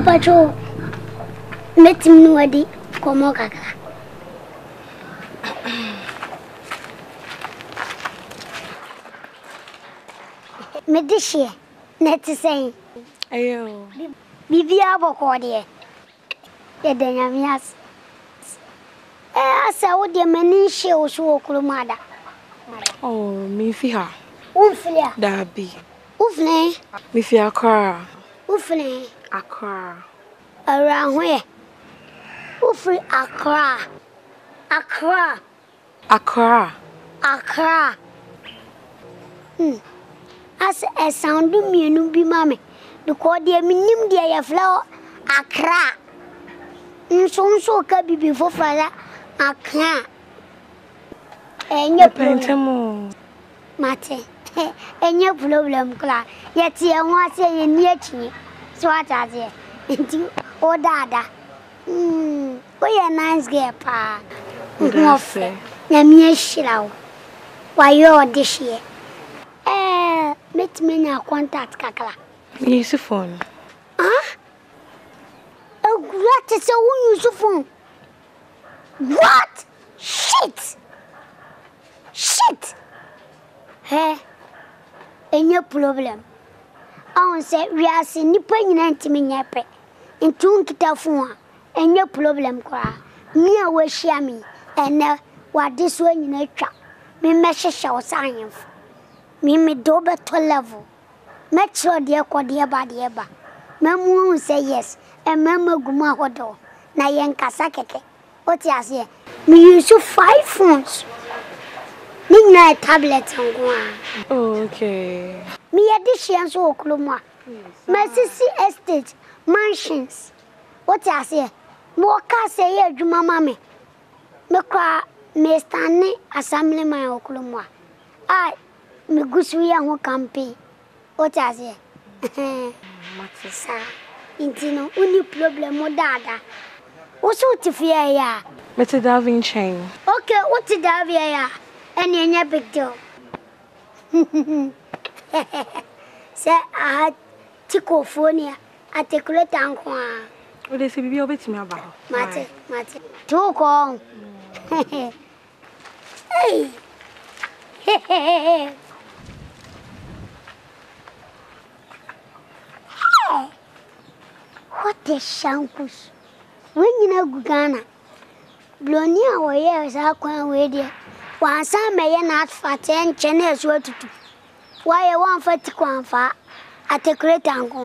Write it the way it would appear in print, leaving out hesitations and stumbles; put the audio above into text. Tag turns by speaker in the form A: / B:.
A: Patrol. Met him no adi. Komo kakra. Medishie. Net saying.
B: Ayo.
A: Bibia bokode. Yedanyamias. Asa wo de mani hye wo so okulumada.
B: Oh, me fi ha.
A: Uflia.
B: Dabi.
A: Ufne.
B: Me fi Accra.
A: Ufne.
B: Accra.
A: Around where? Ufri Accra. Accra.
B: Accra.
A: Accra. As a sound to me no be mammy. Because dear minim dear flower Accra. So can be before father Accra. And your
B: Pentamo.
A: Mate. And your problem, Cla. Yet, I want to say near me. So what are they? Into oh, dada. We are nice girl, pa. Namia Shillow. Why you're this year? Let me now contact Kakla.
B: Use a phone.
A: Huh? Oh, what is a woman use a phone? What? Shit! Shit! Hey, and your problem. I want say we are seeing nipping 90 minutes in two phone, and your problem, cry. Me, I will share me, and what this one in a trap. Me, measure shall sign. Me, double to level. Make sure dear Cordia body ever. Mamma say yes, and Mamma Guma Hodo. Nayan Kasakeke. What you say? Me use 5 phones. Midnight tablet on one.
B: Okay.
A: Me additions or Kluma. My sissy estate, mansions. What you say? More car say, yeah, Juma mammy. Me cry, me stanley, assembly my Okluma. I, me goosery and campy. What you say? Sir, intino, only problem or dada. What's what to fear ya?
B: Mr. Davin chain.
A: Okay, what's the Davia? And you're big deal. Say, I had Ticophonia at the great uncle.
B: What is it? Be over to me about
A: Mate. Too long. Hey. What the shankus? When you know Gugana, Blonia or years are quite ready. One some may not fat and channels what to do. Why I want for Tiquanfa at the great uncle.